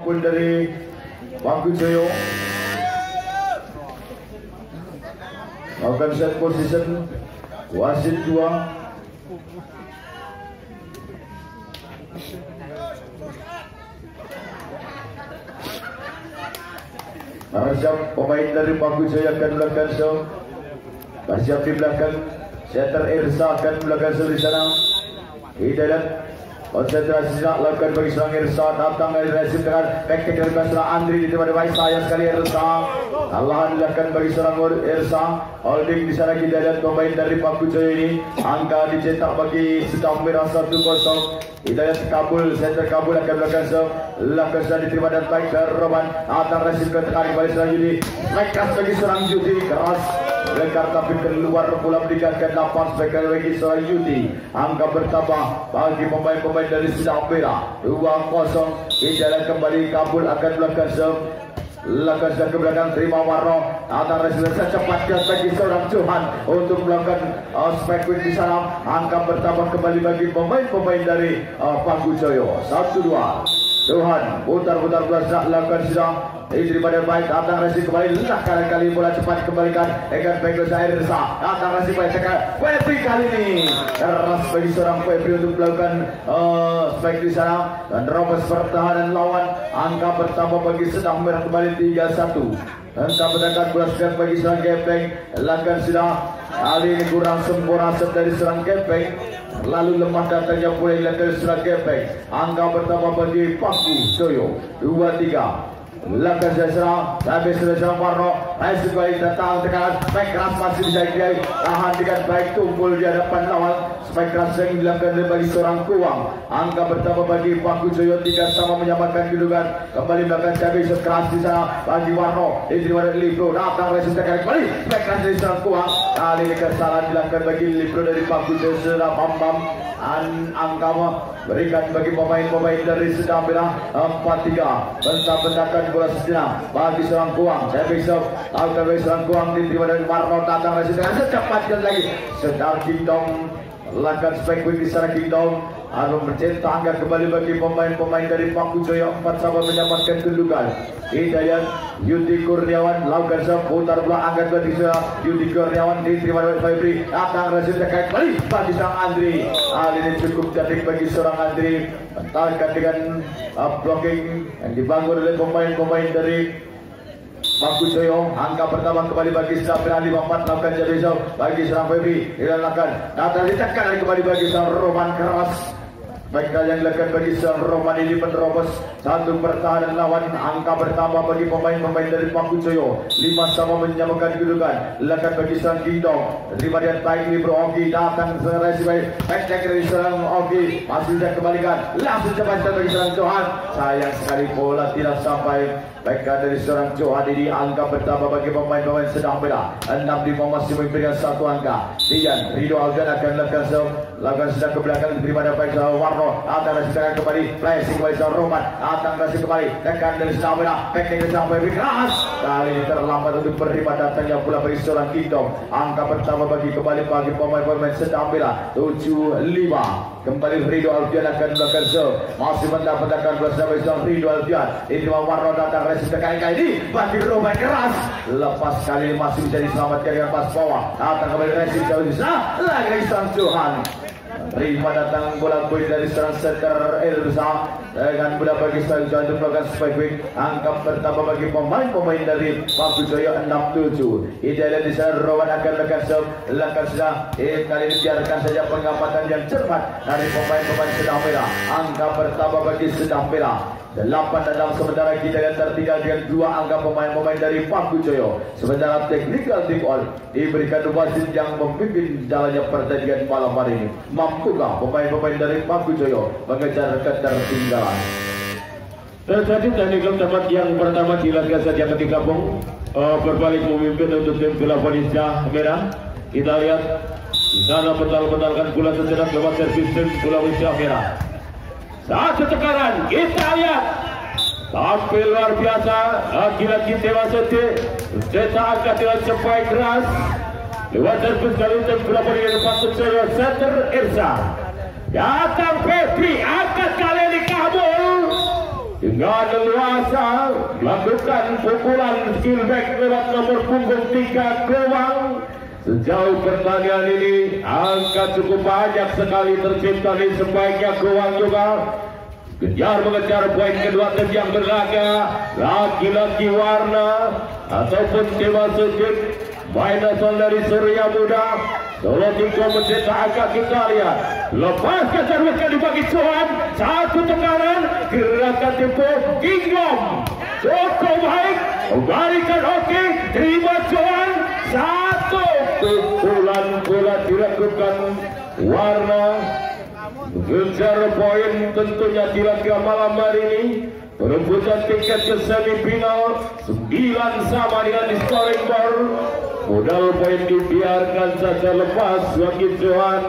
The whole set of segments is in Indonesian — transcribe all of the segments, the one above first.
maupun dari Pakujoyo. Akan set position wasit 2. Siap pemain dari Pakujoyo akan melakukan show. Siap di belakang setter Irsa akan melakukan show di sana. Hidayat konsentrasi tidak lakukan bagi serang Irsa, datang dari resim dengan back dari serang Andri di tempat baik, sayang sekali Irsa. Alahan dilakukan bagi serang Irsa. Holding di sana kita lihat pemain dari Pakujoyo ini. Angka dicetak bagi Sedang Merah 1-0. Hidayat Kabul, center Kabul akan melakukan serve. Lakukan serve diterima dan baik dari Roman. Datang resim ke tengah kembali serang Yudi. Baik keras bagi serang Yudi, keras. Lekar tapi keluar bola meninggalkan lapangan sebagai bagi seorang Yudi. Angka bertambah bagi pemain-pemain dari Sedang Merah 2-0. Hidayat kembali Kabul akan melakukan serve. Lakukan serve ke belakang, terima Warno. Antara selesai cepat bagi seorang Johan untuk melakukan spek quick di sana. Angka bertambah kembali bagi pemain-pemain dari Pakujoyo 1-2. Johan putar-putar bola lakukan sidang. Diterima dengan baik, datang resi kembali. Kali bola cepat dikembalikan dengan baik Zair Irsa. Datang resi baik cekal Febri kali ini. Keras bagi seorang Febri untuk melakukan spek di sana dan robos pertahanan lawan. Angka bertambah bagi Sedang Merah kembali 3-1. Angka menangkan bola sedang bagi serang Gepeng. Lakukan sidang. Kali ini kurang sempurna set dari serang Gepeng. Lalu lemah datangnya boleh dilakukan serang Gepeng. Angka bertambah bagi Pakujoyo 2-3. Lakukan serang, habis serang Warno. Raisi kembali datang tekanan spek keras masih bisa diai. Tahan dengan baik, tumpul di hadapan lawan. Spek keras yang dilakukan bagi seorang Kuang. Angka bertambah bagi Pakujoyo 3 sama menyamakan kedudukan. Kembali melakukan cabai keras di sana bagi Warno. Diterima dari Libro. Datang Raisi tekanan kembali. Spek keras dari seorang Kuang. Kali ini kesalahan dilakukan bagi Libro dari Pakujoyo sudah Bambam. Angka berikan bagi pemain-pemain dari Sedang Merah 4-3. Bentang-bentangkan bola sejenak bagi seorang Kuang. Saya bisa lakukan bagi seorang Kuang diterima dari Warno. Datang Raisi dengan secepatnya lagi. Sedang Kingdom lakukan spek quick di sana Kingdom. Harus mencetak angka kembali bagi pemain-pemain dari Pakujoyo 4 sama menyamakan kedudukan. Hidayat Yudi Kurniawan lakukan seputar bola angkat bagi Yudi Kurniawan diterima oleh Febri. Datang Rasul terkait kembali bagi sang Andri. Hal ini cukup cantik bagi seorang Andri. Mentalkan dengan blocking yang dibangun oleh pemain-pemain dari Pakujoyo. Angka pertama kembali bagi Sedang Merah 5-4. Lakukan Jabizau bagi serang Febri. Dilakukan datang ditekan kembali bagi serang Roman keras. Baik yang dilakukan bagi seorang Roman ini menerobos satu pertahanan lawan. Angka bertambah bagi pemain-pemain dari Pakujoyo 5 sama menyamakan kedudukan. Dilakukan bagi seorang Kingdom. Terima dia baik Libro Ogi. Datang serasi baik. Pecek dari seorang Ogi. Masih bisa kembalikan. Langsung cepat bagi seorang Johan. Sayang sekali bola tidak sampai. Baik dari seorang Johan ini. Angka bertambah bagi pemain-pemain Sedang Merah 6-5 masih memberikan satu angka. Dian Rido Algan akan lakukan sedang ke belakang. Diterima dapat seorang Warno. Datang Rasid tekan kembali. Flashing kembali seorang Roman. Datang Rasid kembali. Tekan dari Sedang Merah. Pekeng dari sampai keras. Kali ini terlambat untuk menerima datangnya pula bagi seorang Kingdom. Angka pertama bagi kembali bagi pemain-pemain Sedang Merah 7-5. Kembali Rido Alfian akan melakukan serve. Masih mendapatkan bola sampai seorang Rido Alfian. Diterima Warno. Datang Rasid tekan kali ini bagi Roman keras. Lepas kali ini masih bisa diselamatkan dengan pas bawah. Datang kembali Rasid jauh di sana. Lagi seorang Johan. Terima datang bola poin dari seorang center Elsa dengan bola bagi seorang Johan untuk melakukan spike quick. Angka bertambah bagi pemain-pemain dari Pakujoyo 6-7. Hidayat di sana Rowan akan melakukan serve. Lakukan sudah. Kali ini biarkan saja pengamatan yang cermat dari pemain-pemain Sedang Merah. Angka bertambah bagi Sedang Merah 8-6. Sementara kita lihat tertinggal dengan 2 angka pemain-pemain dari Pakujoyo. Sementara technical team all diberikan wasit yang memimpin jalannya pertandingan malam hari ini. Mampukah pemain-pemain dari Pakujoyo mengejar ketertinggalan? Terjadi technical tempat yang pertama dilakukan saja ketika berbalik memimpin untuk tim Sulawesi Merah. Kita lihat di sana betal-betalkan bola sejenak lewat servis tim Sulawesi Merah. Satu tekanan, kita lihat tampil luar biasa. Lagi-lagi Dewa Sete cetak angka dengan cepat keras lewat servis kali ini bola dari Pakujoyo center Irsa. Datang Febri, angkat kali ini kabul. dengan leluasa melakukan pukulan skill back lewat nomor punggung 3 Gowang. Sejauh pertandingan ini angka cukup banyak sekali tercipta di sebaiknya Gowang juga kejar mengejar poin kedua tim yang berlaga. Laki-laki warna ataupun Dewa Sujud Mainasol dari Surya Muda Solo Tingko mencetak angka. Kita lihat lepaskan serviskan dibagi Johan, satu tekanan gerakan tempo Kingdom cukup baik, kembalikan oke, terima Johan, satu pukulan bola dilakukan warna mengejar poin tentunya di laga malam hari ini. Perebutan tiket ke semifinal 9 sama dengan di scoring board. Modal poin dibiarkan saja lepas bagi Johan.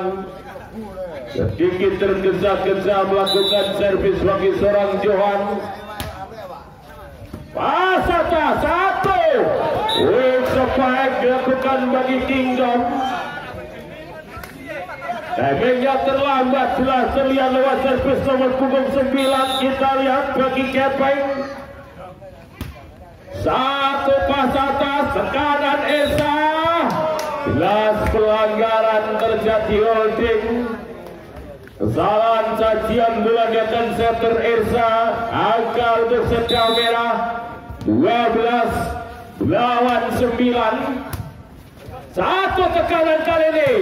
Sedikit tergesa-gesa melakukan servis bagi seorang Johan. Pasata satu, sepaik dilakukan bagi Kingdom. Timingnya terlambat, jelas terlihat lewat servis nomor punggung 9. Kita lihat bagi Kepeng. Satu pas atas, tekanan Esa. Jelas pelanggaran terjadi holding. Kesalahan sajian bola diakan setter Irsa. Angka untuk sejauh merah 12 lawan 9. Satu tekanan kali ini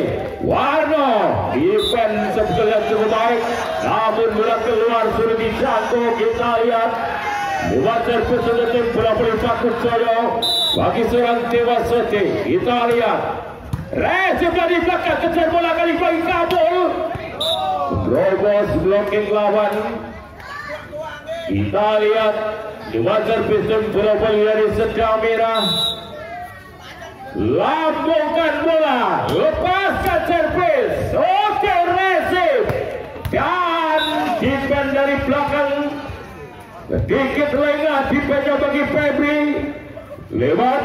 Warno defense sebetulnya cukup baik, namun bola keluar sudah dijangkau. Kita lihat lewat servis untuk tim bola Pak Kucoyo bagi seorang Dewa Soti. Kita lihat resip dari belakang, kejar bola kali bagi Kabul, terobos blocking lawan. Kita lihat lewat servis tim bola dari Sedang Merah, lambungkan bola, lepaskan servis, oke resip, dan defense dari belakang sedikit lengah defense bagi Febri lewat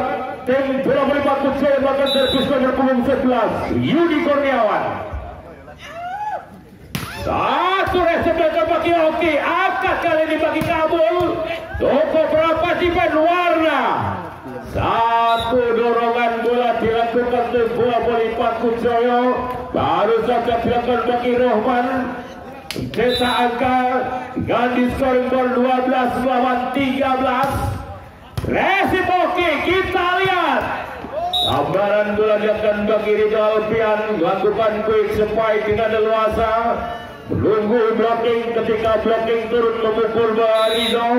tim bola Pak Kucoyo melakukan servis nomor punggung 11 Yudi Kurniawan. Satu resip bagi Oki, angkat kali ini bagi Kabul, toko berapa defense warna. Satu dorongan bola dilakukan tim bola Pak Kucoyo, baru saja dilakukan bagi Rohman. Cetak angka dengan di scoring board 12 lawan 13. Resip oke, kita lihat gambaran bola dilakukan bagi Ridho Alfian, melakukan quick spike dengan leluasa, menunggu blocking. Ketika blocking turun memukul bola Ridho,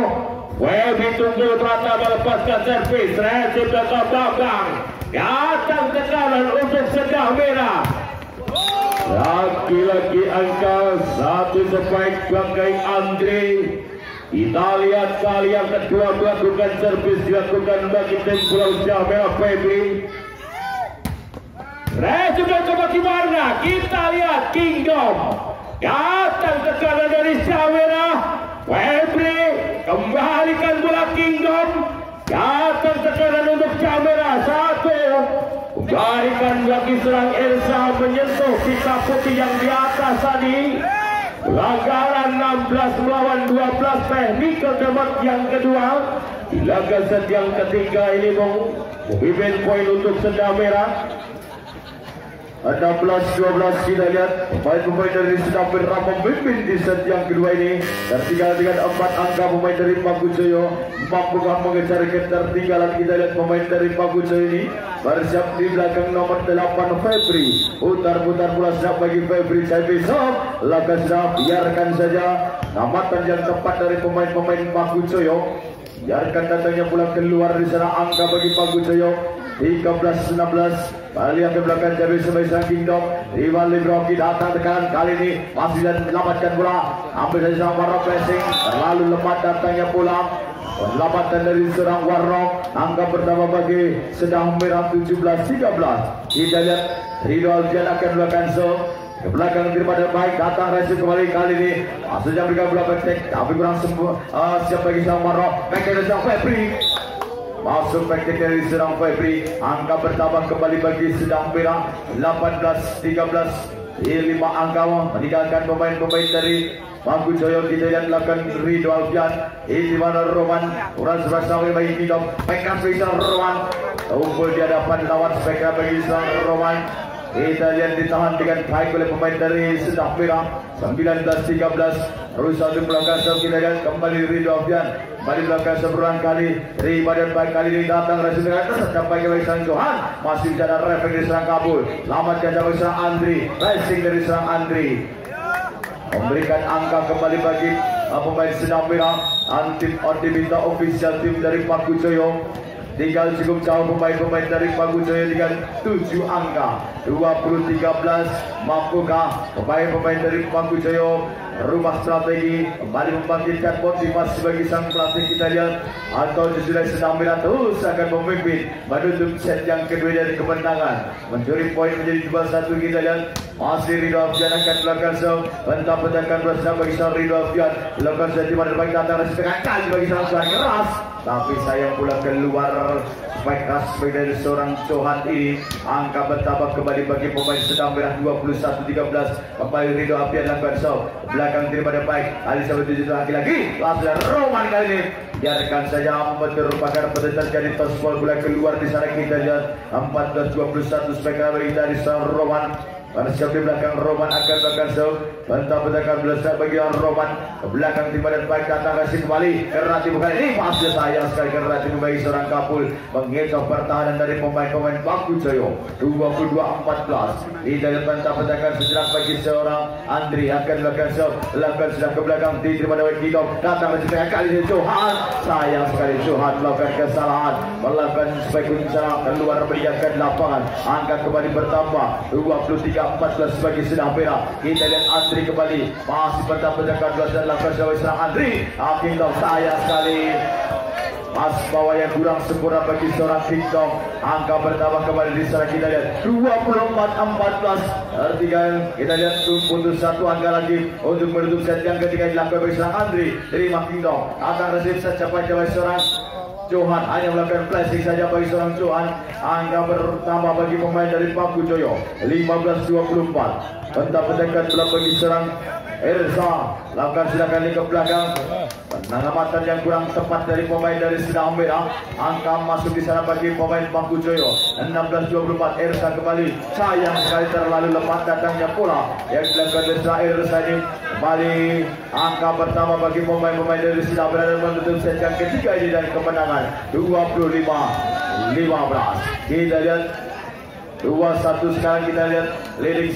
Webi tunggu terata melepaskan servis, resip ke belakang, datang tekanan untuk Sedang Merah. Lagi-lagi angka satu spike bagi Andre. Kita lihat kali yang kedua melakukan servis dilakukan bagi tim Pulau Merah Febri. Resip ke bagi warna. Kita lihat Kingdom, datang tekanan dari Merah. Febri kembalikan bola Kingdom, datang tekanan untuk Merah. Satu, kembalikan bagi serang Elsa, menyentuh pita putih yang di atas tadi. Pelanggaran 16 melawan 12, technical tembak yang kedua di laga set yang ketiga ini memimpin poin untuk Sedang Merah 16-12. Kita lihat pemain-pemain dari Sedang Merah memimpin di set yang kedua ini, tertinggal dengan 4 angka. Pemain dari Pak Kucoyo mampu mengejar ketertinggalan. Kita lihat pemain dari Pak Kucoyo ini bersiap di belakang nomor 8 Febri. Putar-putar bola siap bagi Febri. Saya besok laga siap, biarkan saja amatan yang tepat dari pemain-pemain Pak Kucoyo. Biarkan datangnya bola keluar di sana. Angka bagi Pak Kucoyo 13-16. Balik ke belakang dari Sebastian Kingdom. Rival Libroki datang tekan kali ini masih dan menyelamatkan bola. Ambil saja sang Warnock pressing, terlalu lemah datangnya bola. Penyelamatan dari serang Warnock. Angka pertama bagi Sedang Merah 17-13. Kita lihat Ridho Alfian akan melakukan so ke belakang daripada baik, datang resip kembali kali ini. Masuk jam mereka bola back, tapi kurang siap bagi sang Warnock. Back dari sang Febri. Masuk back dari serang Febri. Angka bertambah kembali bagi Sedang Merah 18-13. Di 5 angka meninggalkan pemain-pemain dari Bangku Joyo kita lihat lakukan Ridho Alfian. Ini mana Roman Uran bersama bagi hidup Pekas bisa Roman unggul di hadapan lawan Pekas bagi Roman. Kita lihat ditahan dengan baik oleh pemain dari Sedah Merah 19-13. Rusak di belakang kita lihat kembali Ridho Alfian. Kembali belakang seberulang kali dari badan baik kali ini datang rasa dengan sampai ke Sang Johan. Masih bisa ada refleks dari serang kabul. Lamat ganda dari serang Andri. Racing dari serang Andri. Memberikan angka kembali bagi pemain Sedah Merah. Antip diminta official tim dari Bangku Joyo. Tinggal cukup jauh pemain-pemain dari Bangku Joyo dengan 7 angka 20-13. Mampukah pemain-pemain dari Bangku Joyo Rumah Strategi kembali membangkitkan motivasi bagi sang pelatih kita lihat atau sudah sedang Merah terus akan memimpin menutup set yang kedua dari kemenangan mencuri poin menjadi 2-1. Kita lihat masih Ridho Alfian akan melakukan serve bentang-bentangkan bersama bagi sang Ridho Alfian melakukan set di mana baik datang setengah kali bagi sang keras tapi sayang pula keluar spike keras dari seorang Johan ini. Angka bertambah kembali bagi pemain Sedah Merah 21-13. Kembali Ridho Alfian lakukan serve belakang daripada baik Ali sampai 7 lagi-lagi langsung Roman kali ini biarkan saja merupakan terjadi toss ball bola keluar di sana. Kita lihat 14-21 spike dari seorang Roman. Pada siap di belakang Roman akan melakukan serve bentang-bentangkan belakang bagi Roman ke belakang di badan baik datang kasih kembali Kerati bukan ini pasnya sayang sekali Kerati bagi seorang Kapul mengecoh pertahanan dari pemain-pemain Bangku Joyo 22-14. Di dalam bentang-bentangkan sejenak bagi seorang Andri akan melakukan serve lakukan sudah ke belakang diterima dari Kidom datang kasih tengah kali ini Johan sayang sekali Johan melakukan kesalahan melakukan spike salah keluar meninggalkan lapangan. Angka kembali bertambah 23-14 bagi Sedah Merah. Kita lihat Andri kembali masih bentang-bentangkan 2 dan lakukan serang Andri. Kingdom sayang sekali pas bawah yang kurang sempurna bagi seorang Kingdom. Angka bertambah kembali di sana. Kita lihat 24-14. Artinya kita lihat putus 1 angka lagi untuk menutup set yang ketiga dilakukan bagi seorang Andri. Terima Kingdom akan resip set capai bagi seorang Johan hanya melakukan flashing saja bagi seorang Johan. Angka bertambah bagi pemain dari Bangku Joyo 15-24. Bentang-bentangkan bola bagi seorang Ersa lakukan silakan ke belakang. Pengamatan yang kurang tepat dari pemain dari Sedah Merah. Angka masuk di sana bagi pemain Bangku Joyo 16-24. Ersa kembali sayang sekali terlalu lemah datangnya bola yang dilakukan oleh Ersa ini. Kembali angka pertama bagi pemain-pemain dari Sedah Merah dan menutup set yang ketiga ini dan kemenangan 25-15. Kita lihat 2-1 sekarang kita lihat leading